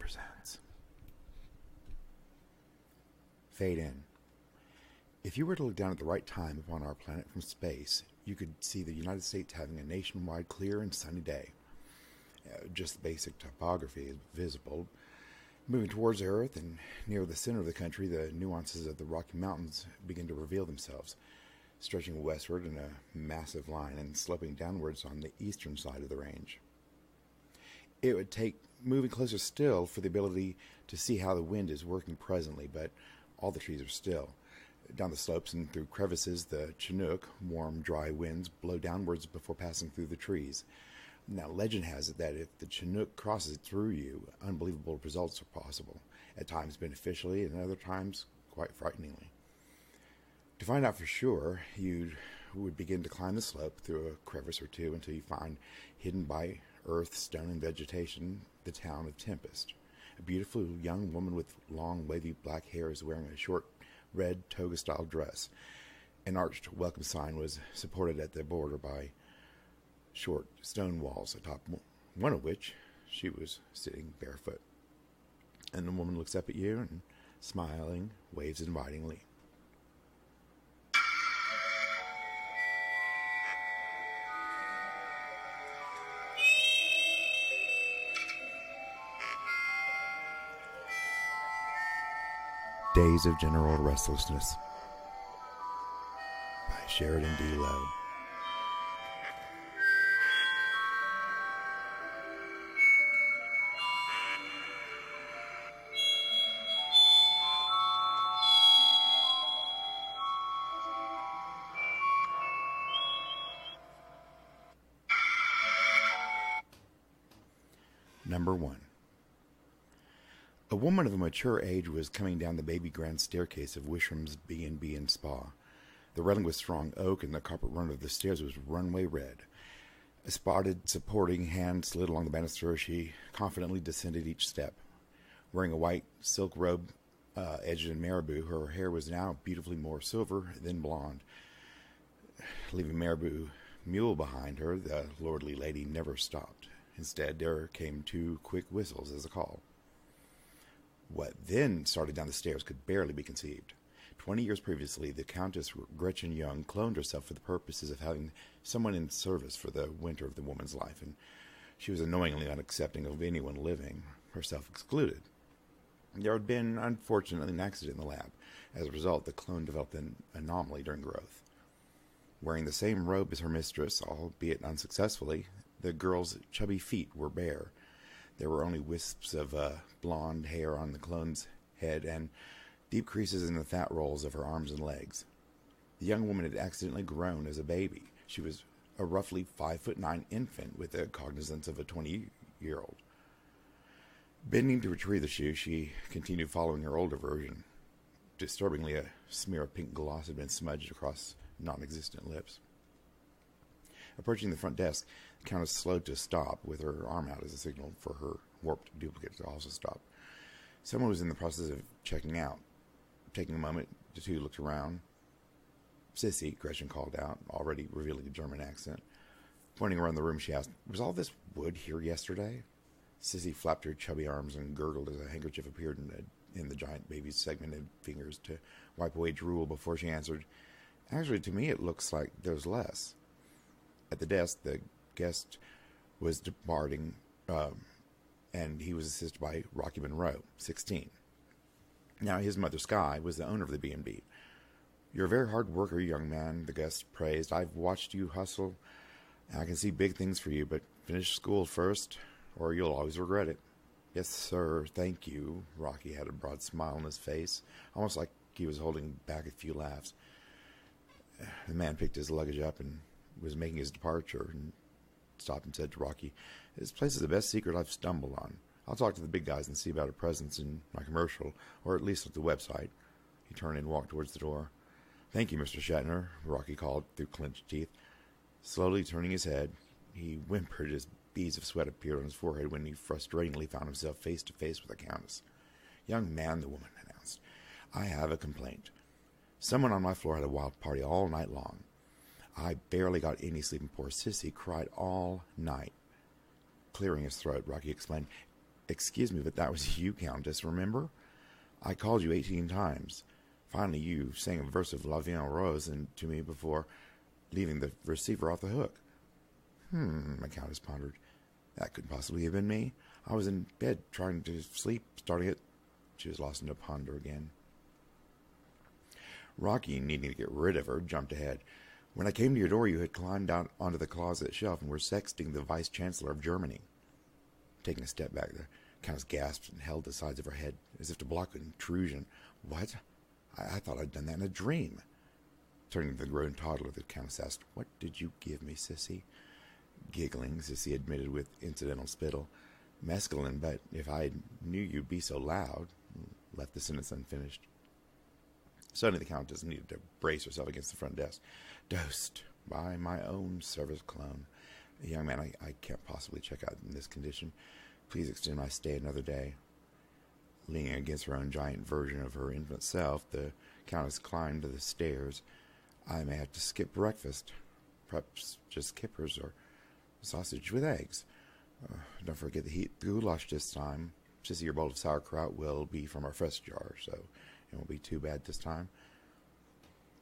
presents Fade In. If you were to look down at the right time upon our planet from space, you could see the United States having a nationwide clear and sunny day. Just the basic topography is visible. Moving towards Earth and near the center of the country, the nuances of the Rocky Mountains begin to reveal themselves, stretching westward in a massive line and sloping downwards on the eastern side of the range. It would take moving closer still for the ability to see how the wind is working presently, but all the trees are still. Down the slopes and through crevices, the Chinook, warm, dry winds blow downwards before passing through the trees. Now, legend has it that if the Chinook crosses through you, unbelievable results are possible, at times beneficially and at other times quite frighteningly. To find out for sure, you would begin to climb the slope through a crevice or two until you find, hidden by earth, stone, and vegetation, the town of Tempest. A beautiful young woman with long, wavy black hair is wearing a short, red toga-style dress. An arched welcome sign was supported at the border by short stone walls, atop one of which she was sitting barefoot. And the woman looks up at you and, smiling, waves invitingly. Days of General Restlessness by Sheridan D. Lowe. Number 1. A woman of a mature age was coming down the baby grand staircase of Wisham's B&B and Spa. The railing was strong oak, and the carpet run of the stairs was runway red. A spotted, supporting hand slid along the banister as she confidently descended each step. Wearing a white silk robe edged in marabou, her hair was now beautifully more silver than blonde. Leaving marabou mule behind her, the lordly lady never stopped. Instead, there came 2 quick whistles as a call. What then started down the stairs could barely be conceived. 20 years previously, the Countess Gretchen Young cloned herself for the purposes of having someone in service for the winter of the woman's life, and she was annoyingly unaccepting of anyone living, herself excluded. There had been, unfortunately, an accident in the lab. As a result, the clone developed an anomaly during growth. Wearing the same robe as her mistress, albeit unsuccessfully, the girl's chubby feet were bare. There were only wisps of blonde hair on the clone's head and deep creases in the fat rolls of her arms and legs. The young woman had accidentally grown as a baby. She was a roughly 5'9" infant with the cognizance of a 20-year-old. Bending to retrieve the shoe, she continued following her older version. Disturbingly, a smear of pink gloss had been smudged across non-existent lips. Approaching the front desk, the Countess slowed to a stop, with her arm out as a signal for her warped duplicate to also stop. Someone was in the process of checking out. Taking a moment, the two looked around. "Sissy," Gretchen called out, already revealing a German accent. Pointing around the room, she asked, "Was all this wood here yesterday?" Sissy flapped her chubby arms and gurgled as a handkerchief appeared in the giant baby's segmented fingers to wipe away drool before she answered, "Actually, to me it looks like there's less." At the desk, the guest was departing, and he was assisted by Rocky Monroe, 16. Now, his mother, Skye, was the owner of the B&B. "You're a very hard worker, young man," the guest praised. "I've watched you hustle, and I can see big things for you, but finish school first, or you'll always regret it." "Yes, sir, thank you." Rocky had a broad smile on his face, almost like he was holding back a few laughs. The man picked his luggage up and was making his departure, and stopped and said to Rocky, "This place is the best secret I've stumbled on. I'll talk to the big guys and see about a presence in my commercial, or at least at the website." He turned and walked towards the door. "Thank you, Mr. Shatner," Rocky called through clenched teeth. Slowly turning his head, he whimpered as beads of sweat appeared on his forehead when he frustratingly found himself face to face with the Countess. "Young man," the woman announced, "I have a complaint. Someone on my floor had a wild party all night long. I barely got any sleep, and poor Sissy cried all night." Clearing his throat, Rocky explained, Excuse me, but that was you, Countess, remember? I called you 18 times. Finally, you sang a verse of La Vie en Rose to me before leaving the receiver off the hook. The Countess pondered. That couldn't possibly have been me. I was in bed trying to sleep, starting it. She was lost in a ponder again. Rocky, needing to get rid of her, jumped ahead. When I came to your door, you had climbed out onto the closet shelf and were sexting the Vice-Chancellor of Germany. Taking a step back, the Countess gasped and held the sides of her head as if to block intrusion. What? I thought I'd done that in a dream. Turning to the grown toddler, the Countess asked, What did you give me, Sissy? Giggling, Sissy admitted with incidental spittle. Mescaline, but if I knew you'd be so loud, left the sentence unfinished. Suddenly the Countess needed to brace herself against the front desk. Dosed by my own service clone. Young man, I can't possibly check out in this condition. Please extend my stay another day. Leaning against her own giant version of her infant self, the Countess climbed to the stairs. I may have to skip breakfast. Perhaps just kippers or sausage with eggs. Don't forget the heat goulash this time. Sissy, your bowl of sauerkraut will be from our fresh jar, so it won't be too bad this time.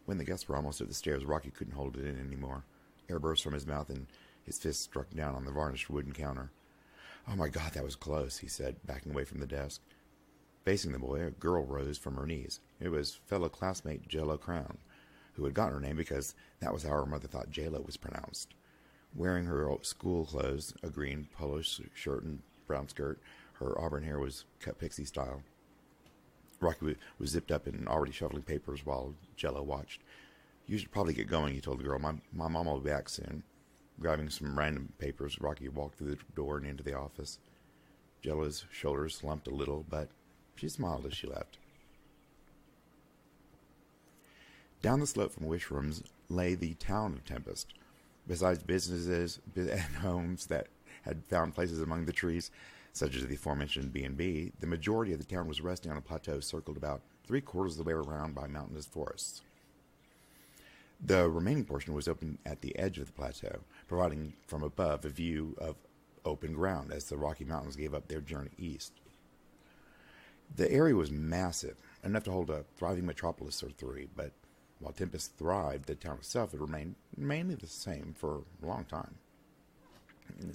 When the guests were almost at the stairs, Rocky couldn't hold it in anymore. Air burst from his mouth, and his fist struck down on the varnished wooden counter. Oh, my God, that was close, he said, backing away from the desk. Facing the boy, a girl rose from her knees. It was fellow classmate Jello Crown, who had gotten her name because that was how her mother thought J-Lo was pronounced. Wearing her school clothes, a green polo shirt and brown skirt, her auburn hair was cut pixie style. Rocky was zipped up and already shuffling papers while Jello watched. You should probably get going, he told the girl. My mom will be back soon. Grabbing some random papers, Rocky walked through the door and into the office. Jello's shoulders slumped a little, but she smiled as she left. Down the slope from Wish Rooms lay the town of Tempest. Besides businesses and homes that had found places among the trees, such as the aforementioned B&B, the majority of the town was resting on a plateau circled about 3/4 of the way around by mountainous forests. The remaining portion was open at the edge of the plateau, providing from above a view of open ground as the Rocky Mountains gave up their journey east. The area was massive, enough to hold a thriving metropolis or three, but while Tempest thrived, the town itself had remained mainly the same for a long time.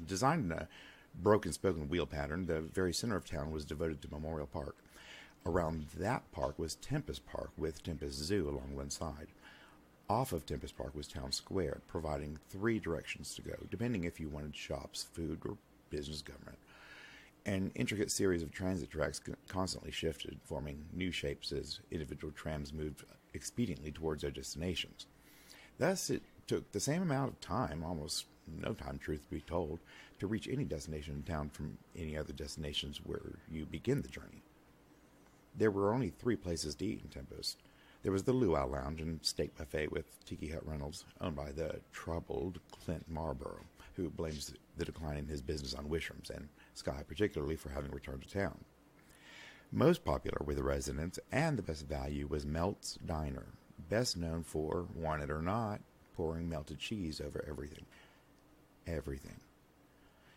Designed in a broken spoken wheel pattern, the very center of town was devoted to Memorial Park. Around that park was Tempest Park, with Tempest Zoo along one side. Off of Tempest Park was Town Square, providing 3 directions to go, depending if you wanted shops, food, or business government. An intricate series of transit tracks constantly shifted, forming new shapes as individual trams moved expediently towards their destinations. Thus, it took the same amount of time, almost no time, truth be told, to reach any destination in town from any other destinations where you begin the journey. There were only 3 places to eat in Tempest. There was the Luau Lounge and Steak Buffet with Tiki Hut Reynolds, owned by the troubled Clint Marlborough, who blames the decline in his business on Wishrams, and Sky particularly for having returned to town. Most popular with the residents and the best value was Melt's Diner, best known for, want it or not, pouring melted cheese over everything. Everything.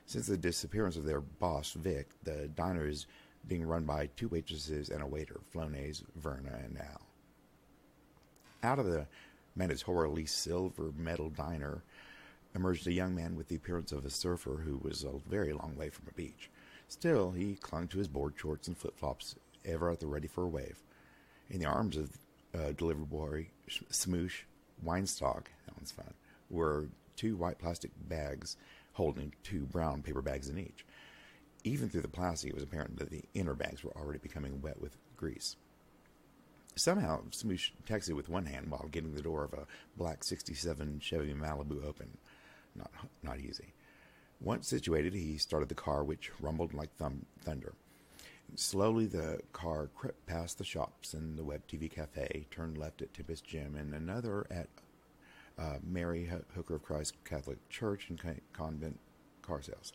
Since the disappearance of their boss, Vic, the diner is being run by 2 waitresses and a waiter, Flonase, Verna, and Al. Out of the mandatorily silver metal diner emerged a young man with the appearance of a surfer who was a very long way from a beach. Still, he clung to his board shorts and flip-flops, ever at the ready for a wave. In the arms of delivery boy Smoosh Weinstock, that one's fun, were 2 white plastic bags holding 2 brown paper bags in each. Even through the plastic, it was apparent that the inner bags were already becoming wet with grease. Somehow, Smoosh texted with one hand while getting the door of a black 67 Chevy Malibu open. Not easy. Once situated, he started the car, which rumbled like thunder. Slowly, the car crept past the shops and the Web TV Cafe, turned left at Tempest Gym, and another at Mary Hooker of Christ Catholic Church and Convent car sales.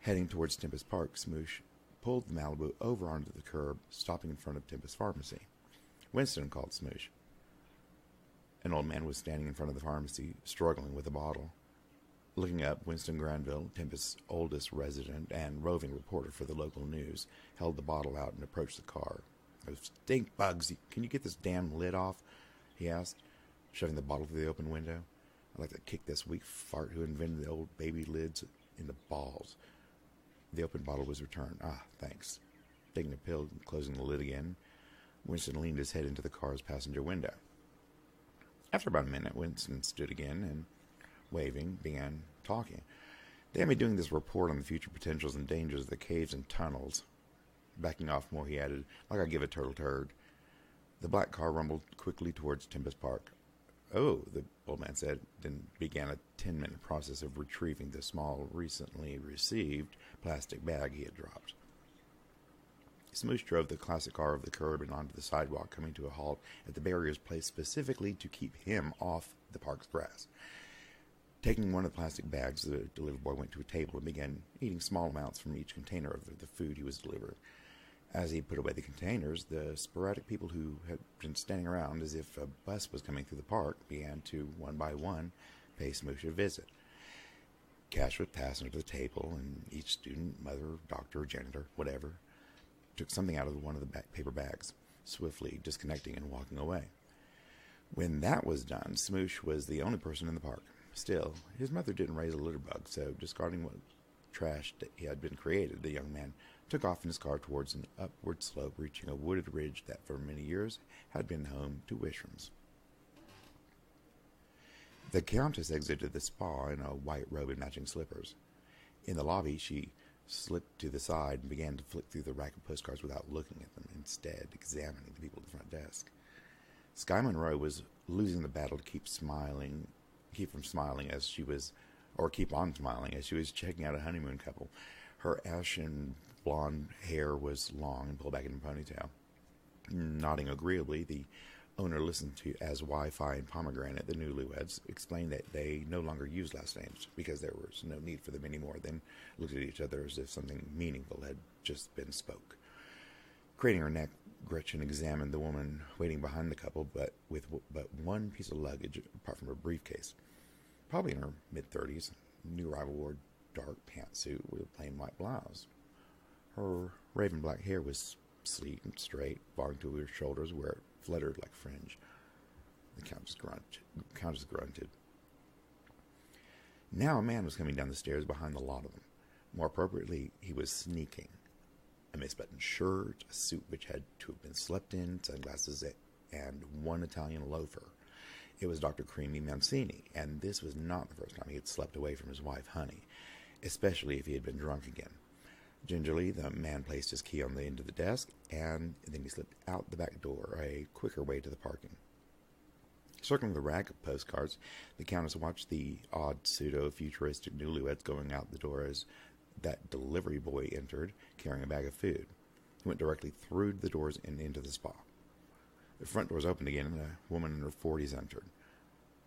Heading towards Tempest Park, Smoosh pulled the Malibu over onto the curb, stopping in front of Tempest Pharmacy. Winston called Smoosh. An old man was standing in front of the pharmacy, struggling with a bottle. Looking up, Winston Granville, Tempest's oldest resident and roving reporter for the local news, held the bottle out and approached the car. "Those stink bugs! Can you get this damn lid off?" he asked, shoving the bottle through the open window. "I'd like to kick this weak fart who invented the old baby lids in the balls." The open bottle was returned. "Ah, thanks." Taking a pill and closing the lid again, Winston leaned his head into the car's passenger window. After about a minute, Winston stood again and, waving, began talking. "They had me doing this report on the future potentials and dangers of the caves and tunnels." Backing off more, he added, "Like I give a turtle turd." The black car rumbled quickly towards Tempest Park. "Oh," the old man said, then began a 10-minute process of retrieving the small, recently received plastic bag he had dropped. Smoosh drove the classic car over the curb and onto the sidewalk, coming to a halt at the barriers placed specifically to keep him off the park's grass. Taking one of the plastic bags, the delivery boy went to a table and began eating small amounts from each container of the food he was delivering. As he put away the containers, the sporadic people who had been standing around as if a bus was coming through the park began to, one by one, pay Smoosh a visit. Cash was passed under the table, and each student, mother, doctor, janitor, whatever, took something out of one of the paper bags, swiftly disconnecting and walking away. When that was done, Smoosh was the only person in the park. Still, his mother didn't raise a litter bug, so discarding what trash that had been created, the young man took off in his car towards an upward slope, reaching a wooded ridge that for many years had been home to Wishrams. The Countess exited the spa in a white robe and matching slippers. In the lobby, she slipped to the side and began to flick through the rack of postcards without looking at them, instead examining the people at the front desk. Sky Monroe was losing the battle to keep on smiling as she was checking out a honeymoon couple. Her ashen blonde hair was long and pulled back in a ponytail. Nodding agreeably, the owner listened to as Wi-Fi and Pomegranate, the newlyweds, explained that they no longer used last names because there was no need for them anymore, then looked at each other as if something meaningful had just been spoke. Craning her neck, Gretchen examined the woman waiting behind the couple, but with but one piece of luggage apart from her briefcase. Probably in her mid-30s, new arrival wore dark pantsuit with a plain white blouse. Her raven black hair was sleek and straight, falling to her shoulders where it fluttered like fringe. The Countess grunted. Now a man was coming down the stairs behind the lot of them. More appropriately, he was sneaking. A misbuttoned shirt, a suit which had to have been slept in, sunglasses, and one Italian loafer. It was Dr. Creamy Mancini, and this was not the first time he had slept away from his wife, Honey, especially if he had been drunk again. Gingerly, the man placed his key on the end of the desk, and then he slipped out the back door, a quicker way to the parking. Circling the rack of postcards, the Countess watched the odd pseudo-futuristic newlyweds going out the door as that delivery boy entered, carrying a bag of food. He went directly through the doors and into the spa. The front doors opened again, and a woman in her 40s entered.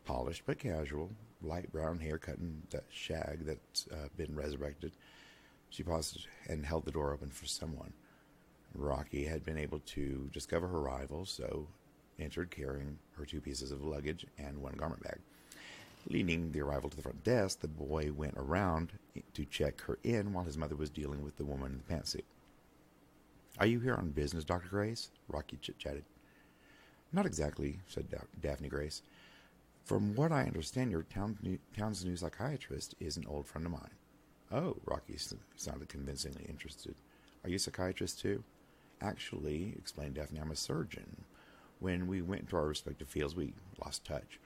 Polished but casual, light brown hair cut in that shag that's been resurrected. She paused and held the door open for someone. Rocky had been able to discover her arrival, so entered carrying her 2 pieces of luggage and 1 garment bag. Leading the arrival to the front desk, the boy went around to check her in while his mother was dealing with the woman in the pantsuit. "Are you here on business, Dr. Grace?" Rocky chit-chatted. "Not exactly," said Daphne Grace. "From what I understand, your town's new psychiatrist is an old friend of mine." "Oh," Rocky sounded convincingly interested. "Are you a psychiatrist, too?" "Actually," explained Daphne, "I'm a surgeon. When we went into our respective fields, we lost touch.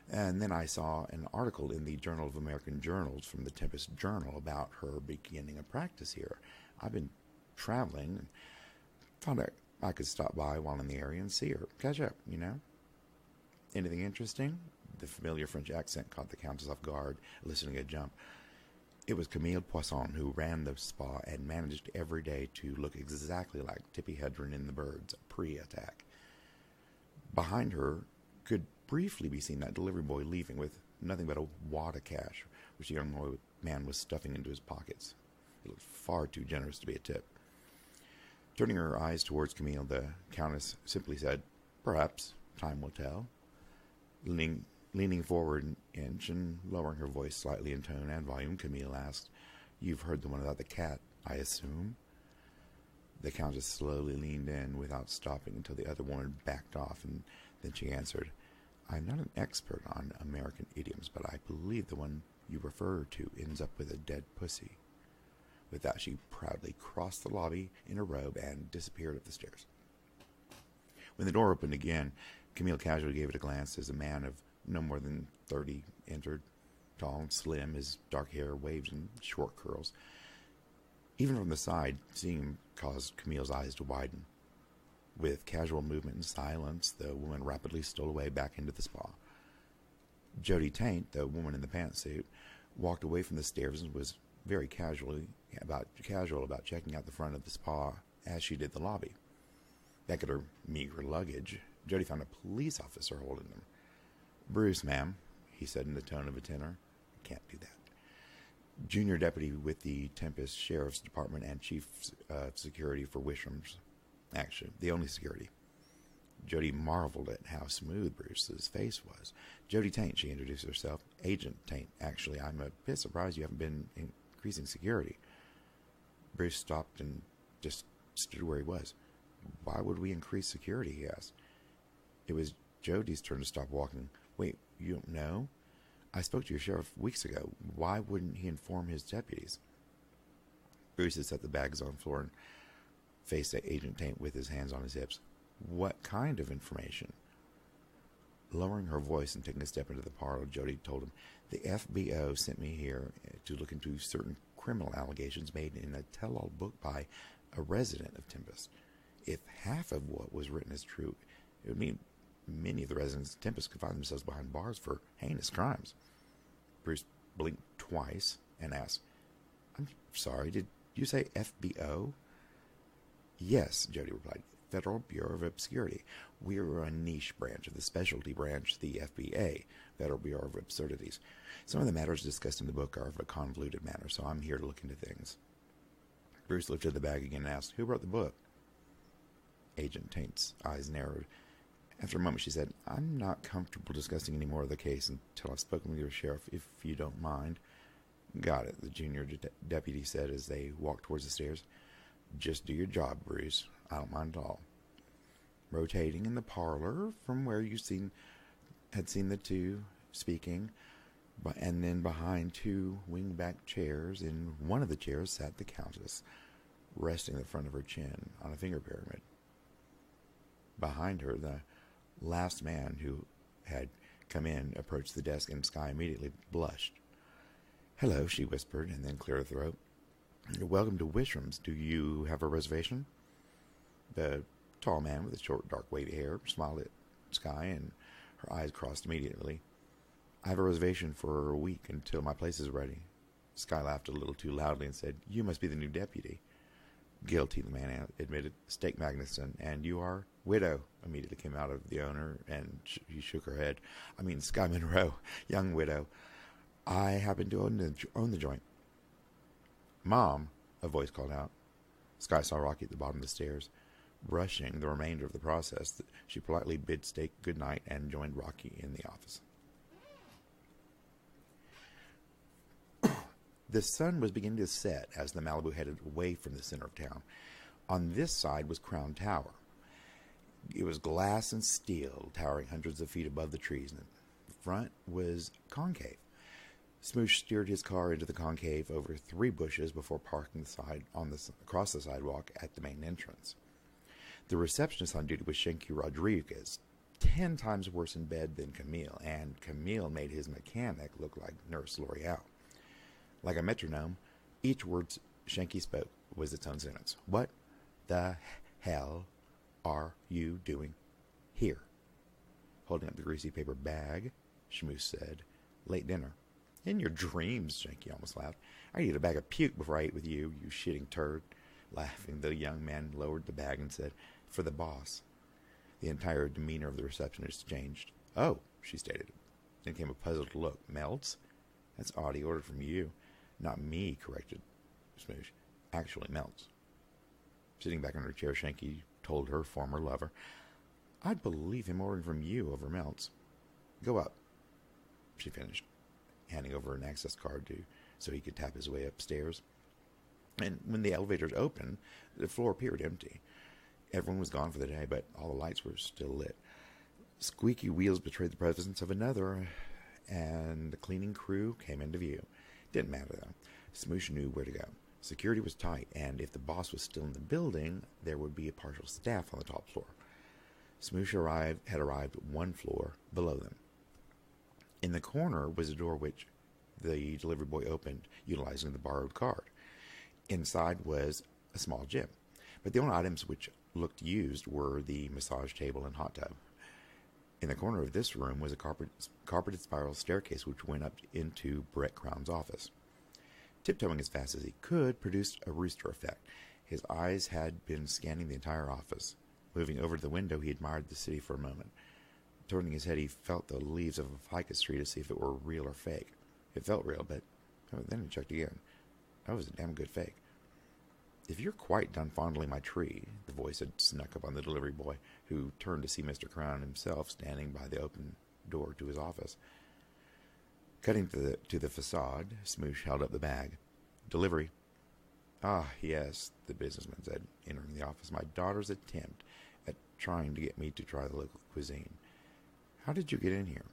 And then I saw an article in the Journal of American Journals from the Tempest Journal about her beginning a practice here. I've been traveling and thought I could stop by while in the area and see her. Catch up, you know." "Anything interesting?" The familiar French accent caught the Countess off guard, eliciting a jump. It was Camille Poisson who ran the spa and managed every day to look exactly like Tippi Hedren in The Birds, pre-attack. Behind her could briefly be seen that delivery boy leaving with nothing but a wad of cash, which the young man was stuffing into his pockets. It looked far too generous to be a tip. Turning her eyes towards Camille, the Countess simply said, "Perhaps. Time will tell." Leaning forward inch, and lowering her voice slightly in tone and volume, Camille asked, "You've heard the one about the cat, I assume?" The Countess slowly leaned in without stopping until the other woman backed off, and then she answered, "I'm not an expert on American idioms, but I believe the one you refer to ends up with a dead pussy." With that, she proudly crossed the lobby in a robe and disappeared up the stairs. When the door opened again, Camille casually gave it a glance as a man of no more than 30 entered, tall and slim, his dark hair waved in short curls. Even from the side, seeing him caused Camille's eyes to widen. With casual movement and silence, the woman rapidly stole away back into the spa. Jody Taint, the woman in the pantsuit, walked away from the stairs and was very casual about checking out the front of the spa as she did the lobby. Back at her meager luggage, Jody found a police officer holding them. "Bruce, ma'am," he said in the tone of a tenor. "Can't do that." "Junior deputy with the Tempest Sheriff's Department and chief of security for Wisham's. Actually, the only security." Jody marveled at how smooth Bruce's face was. "Jody Taint," she introduced herself. "Agent Taint, actually. I'm a bit surprised you haven't been increasing security." Bruce stopped and just stood where he was. "Why would we increase security?" he asked. It was Jody's turn to stop walking. "Wait, you don't know? I spoke to your sheriff weeks ago. Why wouldn't he inform his deputies?" Bruce had set the bags on the floor and faced Agent Taint with his hands on his hips. "What kind of information?" Lowering her voice and taking a step into the parlor, Jody told him, "The FBO sent me here to look into certain criminal allegations made in a tell-all book by a resident of Tempest. If half of what was written is true, it would mean many of the residents of Tempest could find themselves behind bars for heinous crimes." Bruce blinked twice and asked, "I'm sorry, did you say FBO?" "Yes," Jody replied. "Federal Bureau of Obscurity. We're a niche branch of the specialty branch, the FBA, Federal Bureau of Absurdities. Some of the matters discussed in the book are of a convoluted manner, so I'm here to look into things." Bruce lifted the bag again and asked, "Who wrote the book?" Agent Taint's eyes narrowed. After a moment, she said, "I'm not comfortable discussing any more of the case until I've spoken with your sheriff, if you don't mind." "Got it," the junior deputy said as they walked towards the stairs. "Just do your job, Bruce. I don't mind at all." Rotating in the parlor from where you had seen the two speaking, and then behind two wing-back chairs, in one of the chairs sat the Countess, resting the front of her chin on a finger pyramid. Behind her, the last man who had come in approached the desk, and Sky immediately blushed. "Hello," she whispered, and then cleared her throat. "Welcome to Wisham's. Do you have a reservation?" The tall man with the short, dark, wavy hair smiled at Sky, and her eyes crossed immediately. "I have a reservation for a week until my place is ready." Sky laughed a little too loudly and said, "You must be the new deputy." "Guilty," the man admitted. "Stake Magnuson. And you are?" "Widow," immediately came out of the owner, and she shook her head. "I mean, Sky Monroe, young widow. I happen to own the joint." "Mom," a voice called out. Sky saw Rocky at the bottom of the stairs. Rushing the remainder of the process, she politely bid Stake good night and joined Rocky in the office. The sun was beginning to set as the Malibu headed away from the center of town. On this side was Crown Tower. It was glass and steel, towering hundreds of feet above the trees, and the front was concave. Smoosh steered his car into the concave over 3 bushes before parking across the sidewalk at the main entrance. The receptionist on duty was Shanky Rodriguez, 10 times worse in bed than Camille, and Camille made his mechanic look like Nurse L'Oreal. Like a metronome, each word Shanky spoke was its own sentence. "What the hell are you doing here?" Holding up the greasy paper bag, Schmooze said, "Late dinner." "In your dreams," Shanky almost laughed. "I'd eat a bag of puke before I ate with you, you shitting turd." Laughing, the young man lowered the bag and said, "For the boss." The entire demeanor of the receptionist changed. "Oh," she stated. Then came a puzzled look. "Melts? That's odd, he ordered from you." "Not me," corrected Smoosh. "Actually, Melts." Sitting back in her chair, Shanky told her former lover, "I'd believe him ordering from you over Melts." "Go up." she finished, handing over an access card so he could tap his way upstairs. And when the elevators opened, the floor appeared empty. Everyone was gone for the day, but all the lights were still lit. Squeaky wheels betrayed the presence of another, and the cleaning crew came into view. Didn't matter, though. Smoosh knew where to go. Security was tight, and if the boss was still in the building, there would be a partial staff on the top floor. Smoosh had arrived one floor below them. In the corner was a door which the delivery boy opened, utilizing the borrowed card. Inside was a small gym, but the only items which looked used were the massage table and hot tub. In the corner of this room was a carpeted spiral staircase which went up into Brett Crown's office. Tiptoeing as fast as he could produced a rooster effect. His eyes had been scanning the entire office. Moving over to the window, he admired the city for a moment. Turning his head, he felt the leaves of a ficus tree to see if it were real or fake. It felt real, but then he checked again. That was a damn good fake. "If you're quite done fondling my tree," the voice had snuck up on the delivery boy, who turned to see Mr. Crown himself standing by the open door to his office. Cutting to the facade, Smoosh held up the bag. "Delivery." "Ah, yes," the businessman said, entering the office. "My daughter's attempt at trying to get me to try the local cuisine. How did you get in here?"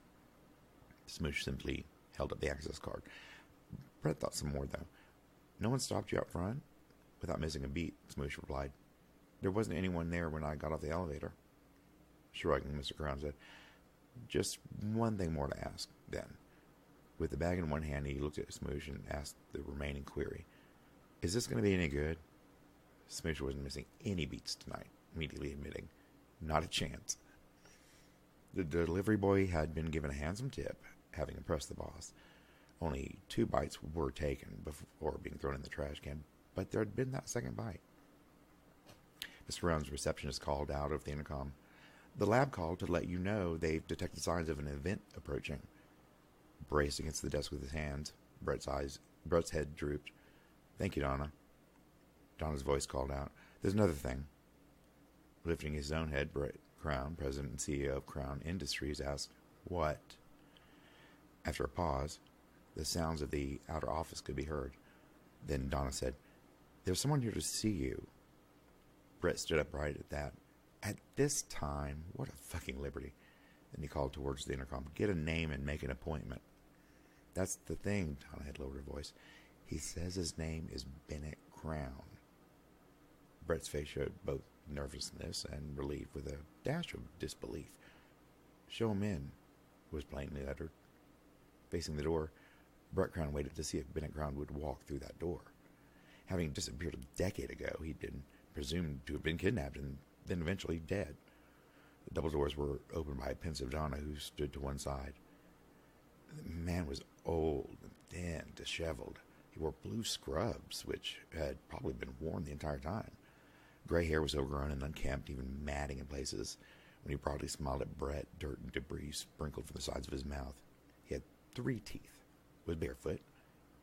Smoosh simply held up the access card. Brett thought some more, though. "No one stopped you out front?" Without missing a beat, Smoosh replied, "There wasn't anyone there when I got off the elevator." Shrugging, Mr. Crown said, "Just one thing more to ask, then." With the bag in one hand, he looked at Smoosh and asked the remaining query. "Is this going to be any good?" Smoosh wasn't missing any beats tonight, immediately admitting, "Not a chance." The delivery boy had been given a handsome tip, having impressed the boss. Only 2 bites were taken before being thrown in the trash can, but there had been that second bite. Mr. Brown's receptionist called out over the intercom. "The lab called to let you know they've detected signs of an event approaching." Braced against the desk with his hands, Brett's head drooped. "Thank you, Donna." Donna's voice called out, "There's another thing." Lifting his own head, Brett Crown, president and CEO of Crown Industries, asked, "What?" After a pause, the sounds of the outer office could be heard. Then Donna said, "There's someone here to see you." Brett stood upright at that. "At this time? What a fucking liberty." Then he called towards the intercom, "Get a name and make an appointment." "That's the thing," Donna had lowered her voice. "He says his name is Bennett Crown." Brett's face showed both nervousness and relief with a dash of disbelief. "Show him in," was plainly uttered. Facing the door, Brett Crown waited to see if Bennett Crown would walk through that door. Having disappeared a decade ago, he'd been presumed to have been kidnapped and then eventually dead. The double doors were opened by a pensive Donna who stood to one side. The man was old and thin, disheveled. He wore blue scrubs, which had probably been worn the entire time. Gray hair was overgrown and unkempt, even matting in places. When he proudly smiled at Brett, dirt and debris sprinkled from the sides of his mouth. He had 3 teeth, was barefoot,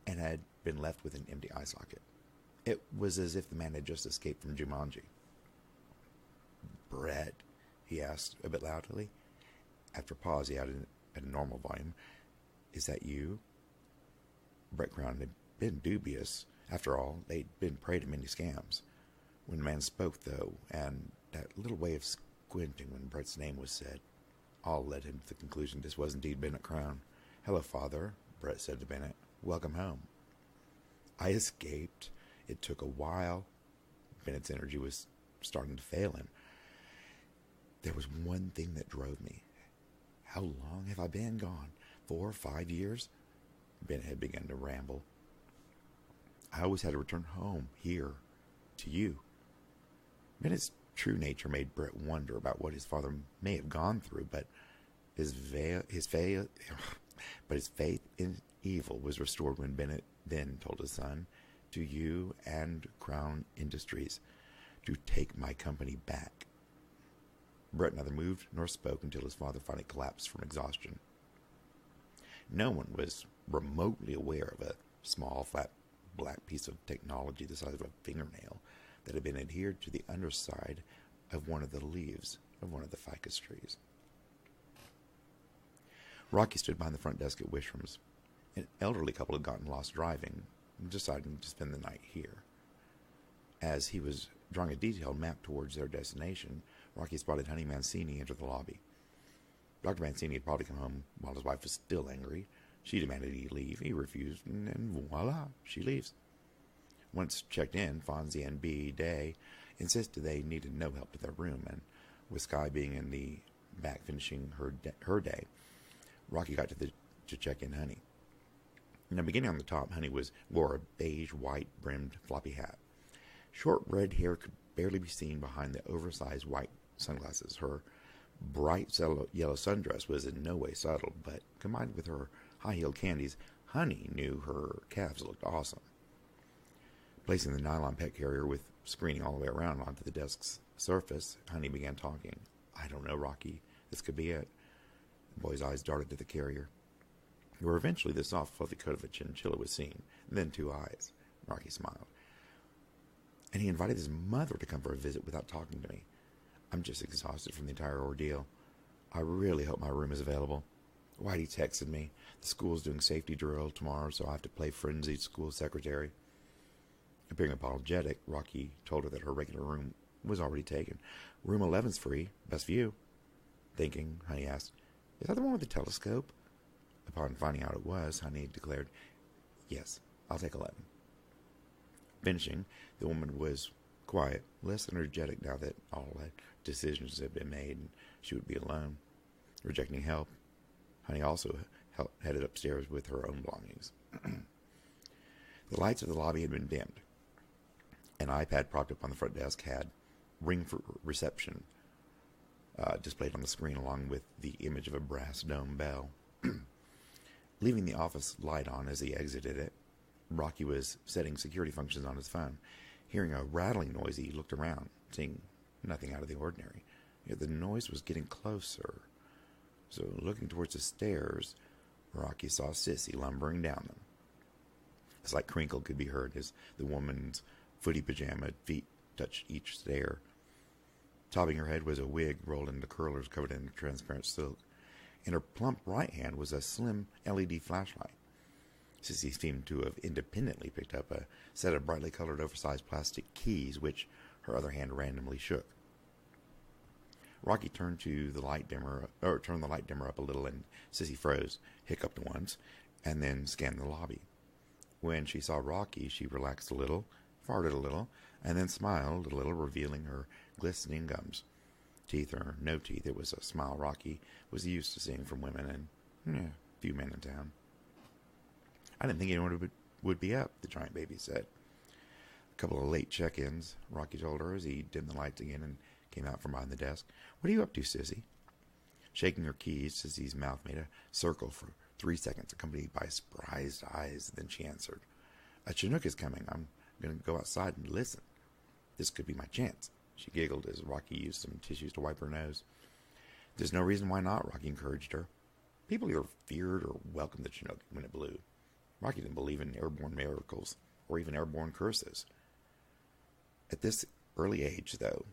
and had been left with an empty eye socket. It was as if the man had just escaped from Jumanji. "Brett?" he asked, a bit loudly. After a pause, he added at a normal volume, "Is that you?" Brett Crown had been dubious. After all, they'd been prey to many scams. When the man spoke, though, and that little way of squinting when Brett's name was said, all led him to the conclusion this was indeed Bennett Crown. "Hello, Father," Brett said to Bennett. "Welcome home." "I escaped. It took a while." Bennett's energy was starting to fail him. "There was one thing that drove me." "How long have I been gone? 4 or 5 years?" Bennett had begun to ramble. "I always had to return home, here, to you." Bennett's true nature made Brett wonder about what his father may have gone through, but his faith in evil was restored when Bennett then told his son, "To you and Crown Industries, to take my company back." Brett neither moved nor spoke until his father finally collapsed from exhaustion. No one was remotely aware of a small, flat, black piece of technology the size of a fingernail that had been adhered to the underside of one of the leaves of one of the ficus trees. Rocky stood behind the front desk at Wishrom's. An elderly couple had gotten lost driving and decided to spend the night here. As he was drawing a detailed map towards their destination, Rocky spotted Honey Mancini enter the lobby. Dr. Mancini had probably come home while his wife was still angry. She demanded he leave. He refused, and voila, she leaves. Once checked in, Fonzie and B. Day insisted they needed no help to their room, and with Sky being in the back finishing her day, Rocky got to check in Honey. Now, beginning on the top, Honey wore a beige, white-brimmed floppy hat. Short red hair could barely be seen behind the oversized white sunglasses. Her bright yellow sundress was in no way subtle, but combined with her high-heeled candies, Honey knew her calves looked awesome. Placing the nylon pet carrier with screening all the way around onto the desk's surface, Honey began talking. "I don't know, Rocky. This could be it." The boy's eyes darted to the carrier, where eventually the soft, fluffy coat of a chinchilla was seen, and then 2 eyes. Rocky smiled. "And he invited his mother to come for a visit without talking to me. I'm just exhausted from the entire ordeal. I really hope my room is available. Whitey texted me. The school's doing safety drill tomorrow, so I have to play frenzied school secretary." Appearing apologetic, Rocky told her that her regular room was already taken. "Room 11's free. Best view." Thinking, Honey asked, "Is that the one with the telescope?" Upon finding out it was, Honey declared, "Yes, I'll take 11. Finishing, the woman was quiet, less energetic now that all decisions had been made and she would be alone. Rejecting help, Honey also headed upstairs with her own belongings. The lights of the lobby had been dimmed. An iPad propped up on the front desk had "Ring for Reception" displayed on the screen along with the image of a brass dome bell. Leaving the office light on as he exited it, Rocky was setting security functions on his phone. Hearing a rattling noise, he looked around, seeing nothing out of the ordinary. Yet the noise was getting closer. So, looking towards the stairs, Rocky saw Sissy lumbering down them. A slight crinkle could be heard as the woman's footy pajama feet touched each stair. Topping her head was a wig rolled into curlers covered in transparent silk. In her plump right hand was a slim LED flashlight. Sissy seemed to have independently picked up a set of brightly colored oversized plastic keys, which her other hand randomly shook. Rocky turned the light dimmer up a little, and Sissy froze, hiccuped once, and then scanned the lobby. When she saw Rocky, she relaxed a little, farted a little, and then smiled a little, revealing her glistening gums. Teeth or no teeth, it was a smile Rocky was used to seeing from women and a few men in town. "I didn't think anyone would be up," the giant baby said. "A couple of late check-ins," Rocky told her as he dimmed the lights again and came out from behind the desk. "What are you up to, Sissy?" Shaking her keys, Sissy's mouth made a circle for 3 seconds, accompanied by surprised eyes. Then she answered, "A Chinook is coming. I'm going to go outside and listen. This could be my chance." She giggled as Rocky used some tissues to wipe her nose. "There's no reason why not," Rocky encouraged her. People either feared or welcomed the Chinook when it blew. Rocky didn't believe in airborne miracles or even airborne curses. At this early age, though,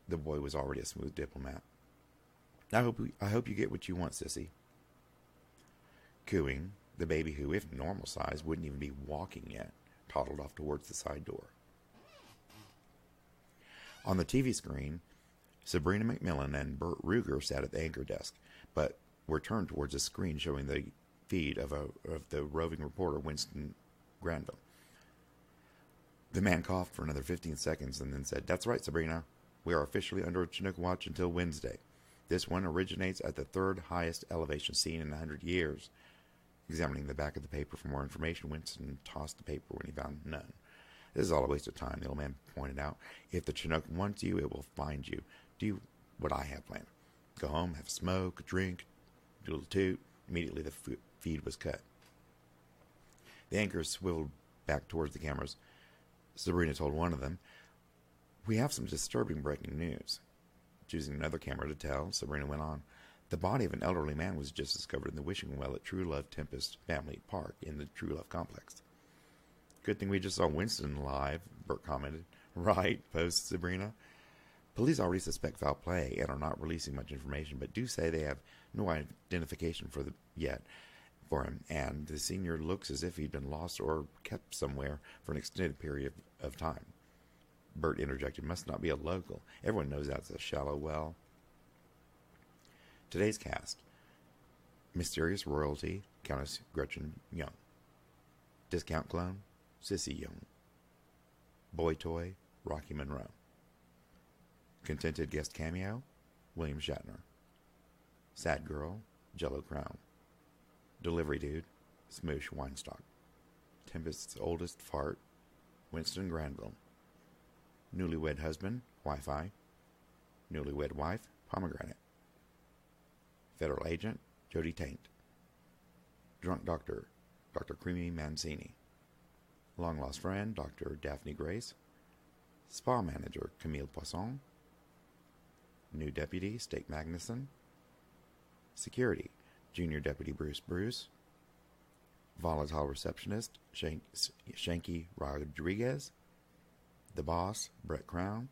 the boy was already a smooth diplomat. I hope you get what you want, Sissy." Cooing, the baby, who, if normal size, wouldn't even be walking yet, toddled off towards the side door. On the TV screen, Sabrina McMillan and Bert Ruger sat at the anchor desk, but were turned towards a screen showing the feed of the roving reporter Winston Granville. The man coughed for another 15 seconds and then said, "That's right, Sabrina. We are officially under a Chinook watch until Wednesday. This one originates at the third highest elevation seen in 100 years. Examining the back of the paper for more information, Winston tossed the paper when he found none. "This is all a waste of time," the old man pointed out. "If the Chinook wants you, it will find you. Do what I have planned. Go home, have a smoke, a drink, do a little toot." Immediately the feed was cut. The anchors swiveled back towards the cameras. Sabrina told one of them, "We have some disturbing breaking news." Choosing another camera to tell, Sabrina went on. "The body of an elderly man was just discovered in the wishing well at True Love Tempest Family Park in the True Love Complex." "Good thing we just saw Winston live," Bert commented. "Right," posed Sabrina. Police already suspect foul play and are not releasing much information, but do say they have no identification yet for him, and the senior looks as if he'd been lost or kept somewhere for an extended period of time. Bert interjected, "Must not be a local. Everyone knows that's a shallow well." Today's cast: Mysterious Royalty, Countess Gretchen Young. Discount Clone, Sissy Young. Boy Toy, Rocky Monroe. Contented Guest Cameo, William Shatner. Sad Girl, Jello Crown. Delivery Dude, Smoosh Weinstock. Tempest's Oldest Fart, Winston Granville. Newlywed Husband, Wi-Fi. Newlywed Wife, Pomegranate. Federal Agent, Jody Taint. Drunk Doctor, Dr. Creamy Mancini. Long Lost Friend, Dr. Daphne Grace. Spa Manager, Camille Poisson. New Deputy, Stake Magnuson. Security, Junior Deputy Bruce. Volatile Receptionist, Shanky Rodriguez. The Boss, Brett Crown.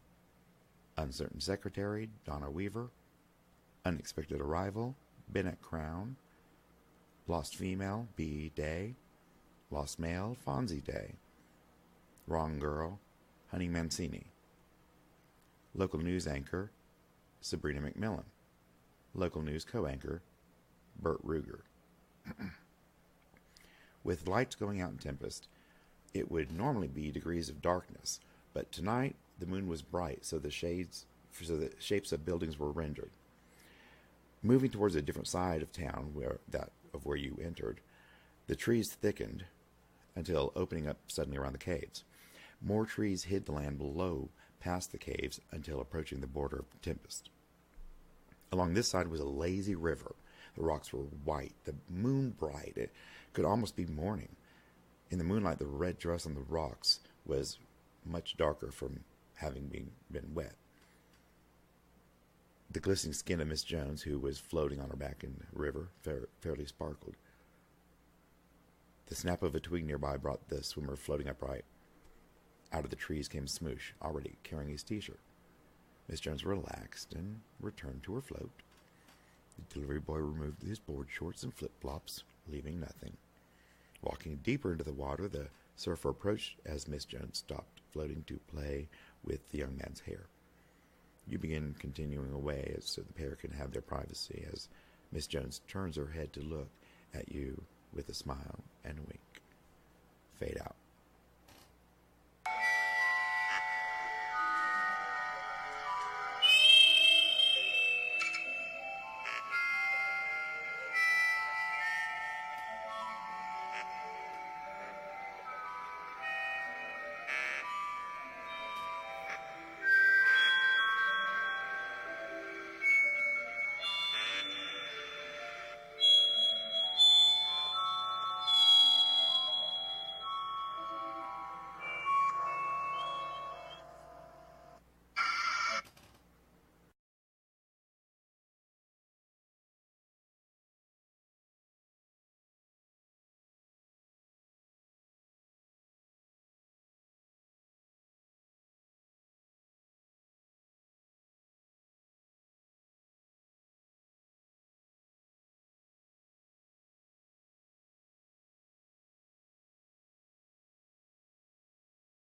Uncertain Secretary, Donna Weaver. Unexpected Arrival, Bennett Crown. Lost Female, B. Day. Lost Male, Fonzie Day. Wrong Girl, Honey Mancini. Local News Anchor, Sabrina McMillan. Local News Co-Anchor, Bert Ruger. With lights going out in Tempest, it would normally be degrees of darkness, but tonight the moon was bright, so the shapes of buildings were rendered. Moving towards a different side of town where you entered, the trees thickened until opening up suddenly around the caves. More trees hid the land below past the caves until approaching the border of Tempest. Along this side was a lazy river. The rocks were white, the moon bright. It could almost be morning. In the moonlight, the red dress on the rocks was much darker from having been wet. The glistening skin of Miss Jones, who was floating on her back in the river, fairly sparkled. The snap of a twig nearby brought the swimmer floating upright. Out of the trees came Smoosh, already carrying his t-shirt. Miss Jones relaxed and returned to her float. The delivery boy removed his board shorts and flip-flops, leaving nothing. Walking deeper into the water, the surfer approached as Miss Jones stopped floating to play with the young man's hair. You begin continuing away so the pair can have their privacy as Miss Jones turns her head to look at you with a smile and a wink. Fade out.